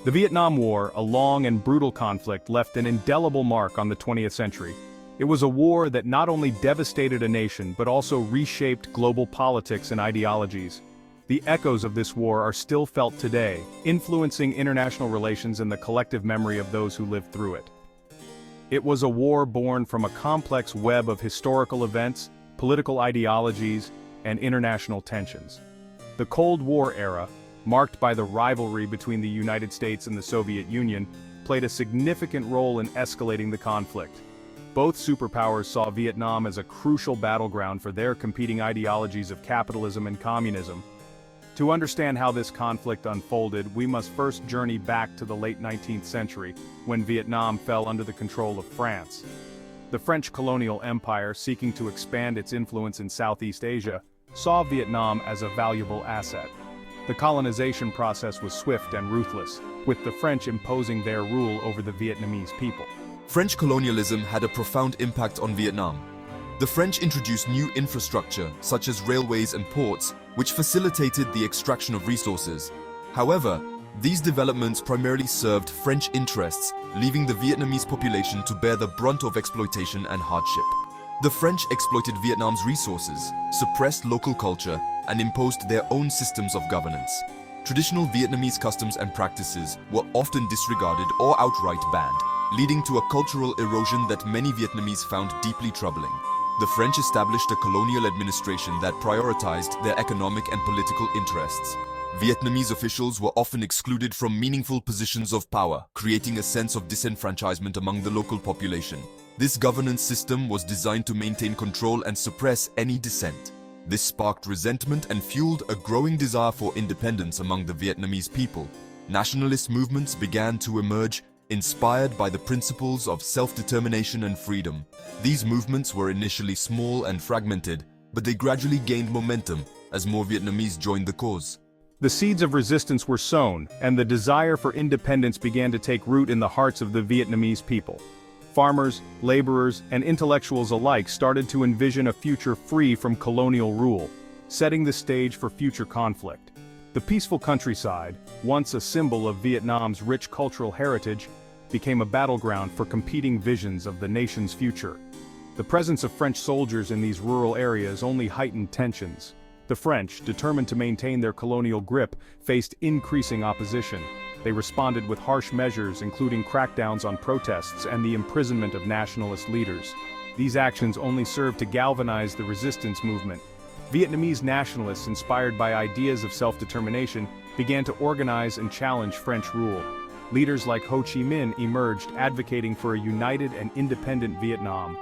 The Vietnam War, a long and brutal conflict, left an indelible mark on the 20th century. It was a war that not only devastated a nation but also reshaped global politics and ideologies. The echoes of this war are still felt today, influencing international relations and the collective memory of those who lived through it. It was a war born from a complex web of historical events, political ideologies, and international tensions. The Cold War era, marked by the rivalry between the United States and the Soviet Union, played a significant role in escalating the conflict. Both superpowers saw Vietnam as a crucial battleground for their competing ideologies of capitalism and communism. To understand how this conflict unfolded, we must first journey back to the late 19th century, when Vietnam fell under the control of France. The French colonial empire, seeking to expand its influence in Southeast Asia, saw Vietnam as a valuable asset. The colonization process was swift and ruthless, with the French imposing their rule over the Vietnamese people. French colonialism had a profound impact on Vietnam. The French introduced new infrastructure, such as railways and ports, which facilitated the extraction of resources. However, these developments primarily served French interests, leaving the Vietnamese population to bear the brunt of exploitation and hardship. The French exploited Vietnam's resources, suppressed local culture, and imposed their own systems of governance. Traditional Vietnamese customs and practices were often disregarded or outright banned, leading to a cultural erosion that many Vietnamese found deeply troubling. The French established a colonial administration that prioritized their economic and political interests. Vietnamese officials were often excluded from meaningful positions of power, creating a sense of disenfranchisement among the local population. This governance system was designed to maintain control and suppress any dissent. This sparked resentment and fueled a growing desire for independence among the Vietnamese people. Nationalist movements began to emerge, inspired by the principles of self-determination and freedom. These movements were initially small and fragmented, but they gradually gained momentum as more Vietnamese joined the cause. The seeds of resistance were sown, and the desire for independence began to take root in the hearts of the Vietnamese people. Farmers, laborers, and intellectuals alike started to envision a future free from colonial rule, setting the stage for future conflict. The peaceful countryside, once a symbol of Vietnam's rich cultural heritage, became a battleground for competing visions of the nation's future. The presence of French soldiers in these rural areas only heightened tensions. The French, determined to maintain their colonial grip, faced increasing opposition. They responded with harsh measures, including crackdowns on protests and the imprisonment of nationalist leaders. These actions only served to galvanize the resistance movement. Vietnamese nationalists, inspired by ideas of self-determination, began to organize and challenge French rule. Leaders like Ho Chi Minh emerged, advocating for a united and independent Vietnam.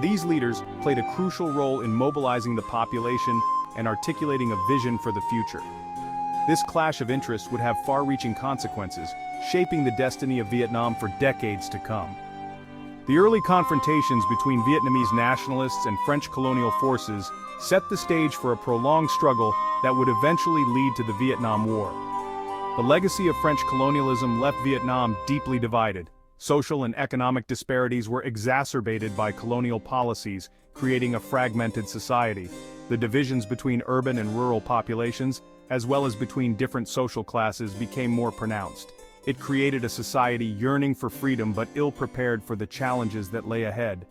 These leaders played a crucial role in mobilizing the population and articulating a vision for the future. This clash of interests would have far-reaching consequences, shaping the destiny of Vietnam for decades to come. The early confrontations between Vietnamese nationalists and French colonial forces set the stage for a prolonged struggle that would eventually lead to the Vietnam War. The legacy of French colonialism left Vietnam deeply divided. Social and economic disparities were exacerbated by colonial policies, creating a fragmented society. The divisions between urban and rural populations, as well as between different social classes, became more pronounced. It created a society yearning for freedom but ill-prepared for the challenges that lay ahead.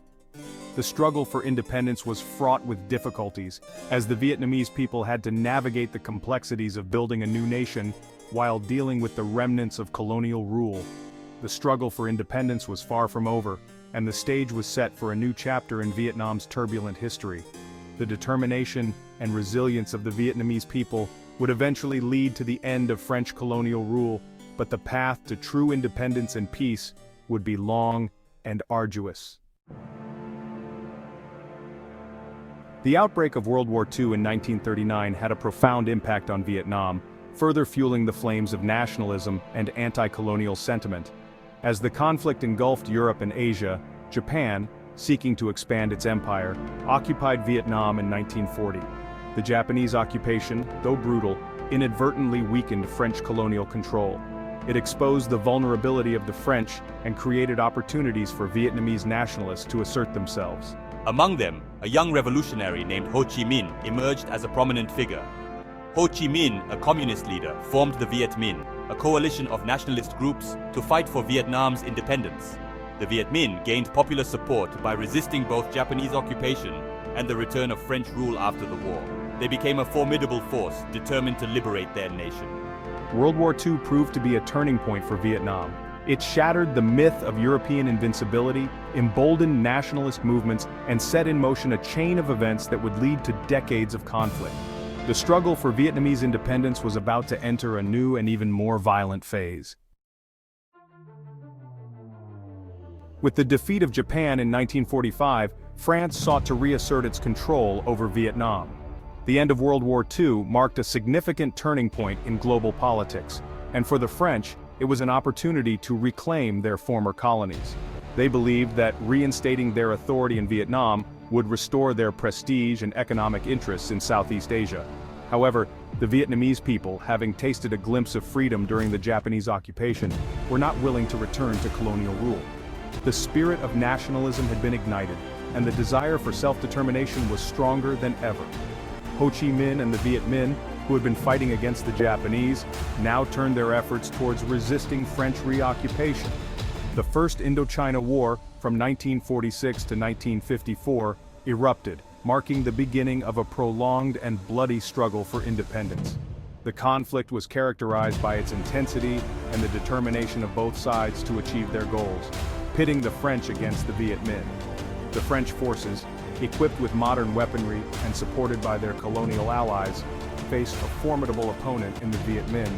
The struggle for independence was fraught with difficulties, as the Vietnamese people had to navigate the complexities of building a new nation while dealing with the remnants of colonial rule. The struggle for independence was far from over, and the stage was set for a new chapter in Vietnam's turbulent history. The determination and resilience of the Vietnamese people would eventually lead to the end of French colonial rule, but the path to true independence and peace would be long and arduous. The outbreak of World War II in 1939 had a profound impact on Vietnam, further fueling the flames of nationalism and anti-colonial sentiment. As the conflict engulfed Europe and Asia, Japan, seeking to expand its empire, occupied Vietnam in 1940. The Japanese occupation, though brutal, inadvertently weakened French colonial control. It exposed the vulnerability of the French and created opportunities for Vietnamese nationalists to assert themselves. Among them, a young revolutionary named Ho Chi Minh emerged as a prominent figure. Ho Chi Minh, a communist leader, formed the Viet Minh, a coalition of nationalist groups, to fight for Vietnam's independence. The Viet Minh gained popular support by resisting both Japanese occupation and the return of French rule after the war. They became a formidable force determined to liberate their nation. World War II proved to be a turning point for Vietnam. It shattered the myth of European invincibility, emboldened nationalist movements, and set in motion a chain of events that would lead to decades of conflict. The struggle for Vietnamese independence was about to enter a new and even more violent phase. With the defeat of Japan in 1945, France sought to reassert its control over Vietnam. The end of World War II marked a significant turning point in global politics, and for the French, it was an opportunity to reclaim their former colonies. They believed that reinstating their authority in Vietnam would restore their prestige and economic interests in Southeast Asia. However, the Vietnamese people, having tasted a glimpse of freedom during the Japanese occupation, were not willing to return to colonial rule. The spirit of nationalism had been ignited, and the desire for self-determination was stronger than ever. Ho Chi Minh and the Viet Minh, who had been fighting against the Japanese, now turned their efforts towards resisting French reoccupation. The First Indochina War, from 1946 to 1954, erupted, marking the beginning of a prolonged and bloody struggle for independence. The conflict was characterized by its intensity and the determination of both sides to achieve their goals, pitting the French against the Viet Minh. The French forces, equipped with modern weaponry and supported by their colonial allies, faced a formidable opponent in the Viet Minh,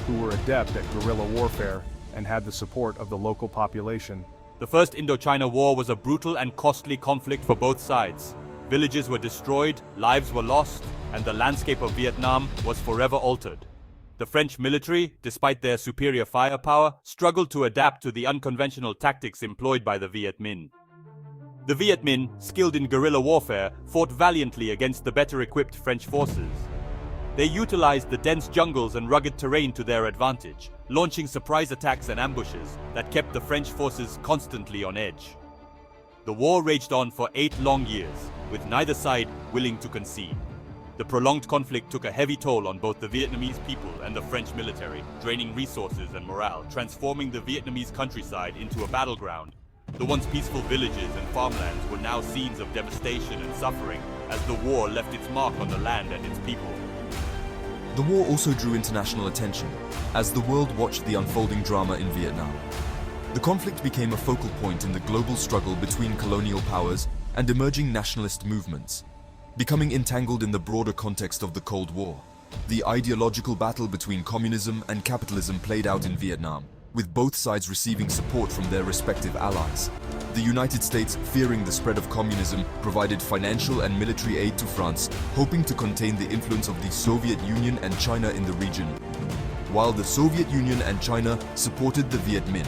who were adept at guerrilla warfare and had the support of the local population. The First Indochina War was a brutal and costly conflict for both sides. Villages were destroyed, lives were lost, and the landscape of Vietnam was forever altered. The French military, despite their superior firepower, struggled to adapt to the unconventional tactics employed by the Viet Minh. The Viet Minh, skilled in guerrilla warfare, fought valiantly against the better-equipped French forces. They utilized the dense jungles and rugged terrain to their advantage, launching surprise attacks and ambushes that kept the French forces constantly on edge. The war raged on for 8 long years, with neither side willing to concede. The prolonged conflict took a heavy toll on both the Vietnamese people and the French military, draining resources and morale, transforming the Vietnamese countryside into a battleground. The once peaceful villages and farmlands were now scenes of devastation and suffering as the war left its mark on the land and its people. The war also drew international attention, as the world watched the unfolding drama in Vietnam. The conflict became a focal point in the global struggle between colonial powers and emerging nationalist movements. Becoming entangled in the broader context of the Cold War, the ideological battle between communism and capitalism played out in Vietnam, with both sides receiving support from their respective allies. The United States, fearing the spread of communism, provided financial and military aid to France, hoping to contain the influence of the Soviet Union and China in the region, while the Soviet Union and China supported the Viet Minh.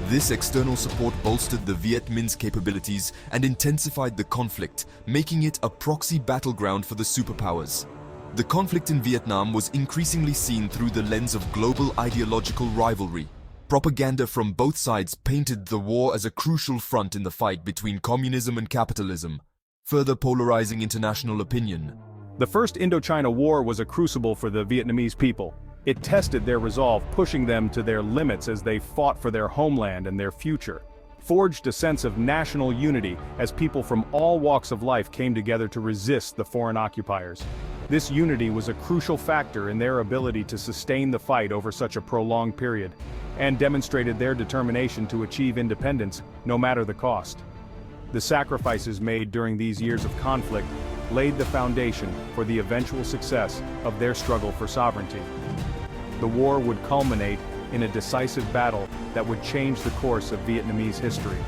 This external support bolstered the Viet Minh's capabilities and intensified the conflict, making it a proxy battleground for the superpowers. The conflict in Vietnam was increasingly seen through the lens of global ideological rivalry. Propaganda from both sides painted the war as a crucial front in the fight between communism and capitalism, further polarizing international opinion. The First Indochina War was a crucible for the Vietnamese people. It tested their resolve, pushing them to their limits as they fought for their homeland and their future. Forged a sense of national unity as people from all walks of life came together to resist the foreign occupiers. This unity was a crucial factor in their ability to sustain the fight over such a prolonged period, and demonstrated their determination to achieve independence, no matter the cost. The sacrifices made during these years of conflict laid the foundation for the eventual success of their struggle for sovereignty. The war would culminate in a decisive battle that would change the course of Vietnamese history.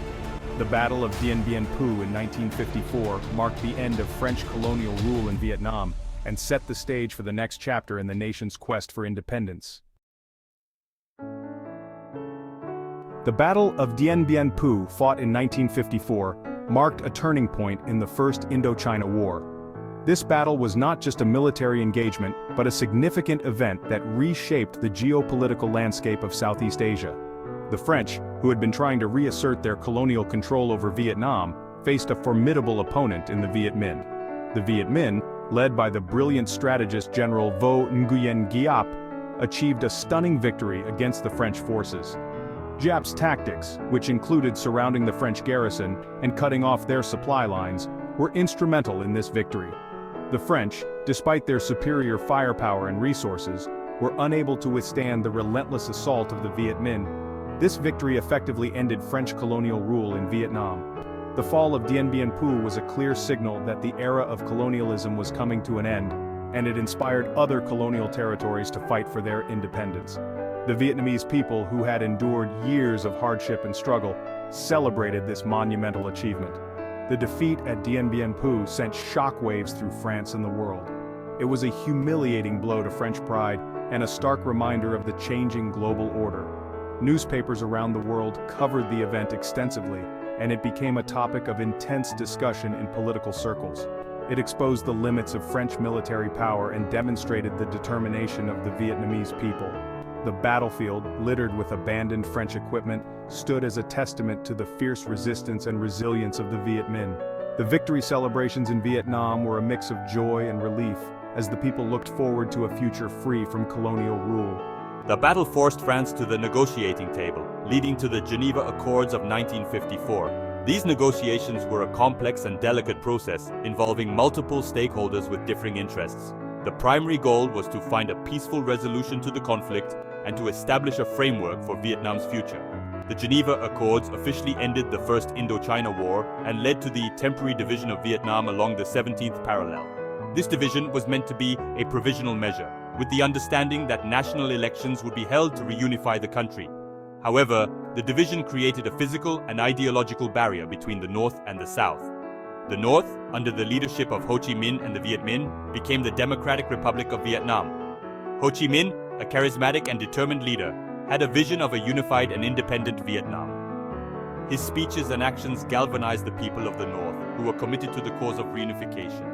The Battle of Dien Bien Phu in 1954 marked the end of French colonial rule in Vietnam and set the stage for the next chapter in the nation's quest for independence. The Battle of Dien Bien Phu, fought in 1954, marked a turning point in the First Indochina War. This battle was not just a military engagement, but a significant event that reshaped the geopolitical landscape of Southeast Asia. The French, who had been trying to reassert their colonial control over Vietnam, faced a formidable opponent in the Viet Minh. The Viet Minh, led by the brilliant strategist General Vo Nguyen Giap, achieved a stunning victory against the French forces. Jap's tactics, which included surrounding the French garrison and cutting off their supply lines, were instrumental in this victory. The French, despite their superior firepower and resources, were unable to withstand the relentless assault of the Viet Minh. This victory effectively ended French colonial rule in Vietnam. The fall of Dien Bien Phu was a clear signal that the era of colonialism was coming to an end, and it inspired other colonial territories to fight for their independence. The Vietnamese people, who had endured years of hardship and struggle, celebrated this monumental achievement. The defeat at Dien Bien Phu sent shockwaves through France and the world. It was a humiliating blow to French pride and a stark reminder of the changing global order. Newspapers around the world covered the event extensively, and it became a topic of intense discussion in political circles. It exposed the limits of French military power and demonstrated the determination of the Vietnamese people. The battlefield, littered with abandoned French equipment, stood as a testament to the fierce resistance and resilience of the Viet Minh. The victory celebrations in Vietnam were a mix of joy and relief, as the people looked forward to a future free from colonial rule. The battle forced France to the negotiating table, leading to the Geneva Accords of 1954. These negotiations were a complex and delicate process involving multiple stakeholders with differing interests. The primary goal was to find a peaceful resolution to the conflict and to establish a framework for Vietnam's future. The Geneva Accords officially ended the First Indochina War and led to the temporary division of Vietnam along the 17th parallel. This division was meant to be a provisional measure, with the understanding that national elections would be held to reunify the country. However, the division created a physical and ideological barrier between the North and the South. The North, under the leadership of Ho Chi Minh and the Viet Minh, became the Democratic Republic of Vietnam. Ho Chi Minh, a charismatic and determined leader, had a vision of a unified and independent Vietnam. His speeches and actions galvanized the people of the North, who were committed to the cause of reunification.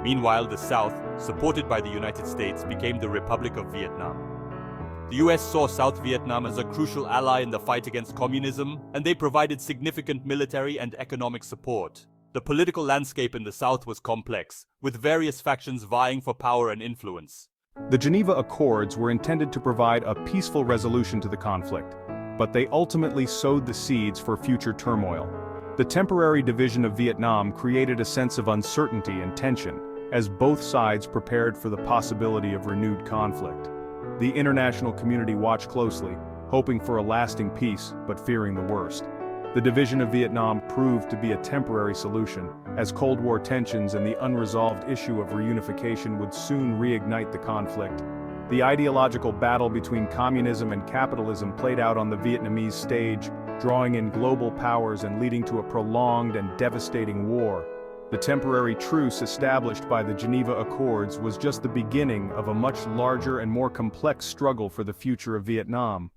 Meanwhile, the South, supported by the United States, became the Republic of Vietnam. The US saw South Vietnam as a crucial ally in the fight against communism, and they provided significant military and economic support. The political landscape in the South was complex, with various factions vying for power and influence. The Geneva Accords were intended to provide a peaceful resolution to the conflict, but they ultimately sowed the seeds for future turmoil. The temporary division of Vietnam created a sense of uncertainty and tension, as both sides prepared for the possibility of renewed conflict. The international community watched closely, hoping for a lasting peace, but fearing the worst. The division of Vietnam proved to be a temporary solution, as Cold War tensions and the unresolved issue of reunification would soon reignite the conflict. The ideological battle between communism and capitalism played out on the Vietnamese stage, drawing in global powers and leading to a prolonged and devastating war. The temporary truce established by the Geneva Accords was just the beginning of a much larger and more complex struggle for the future of Vietnam.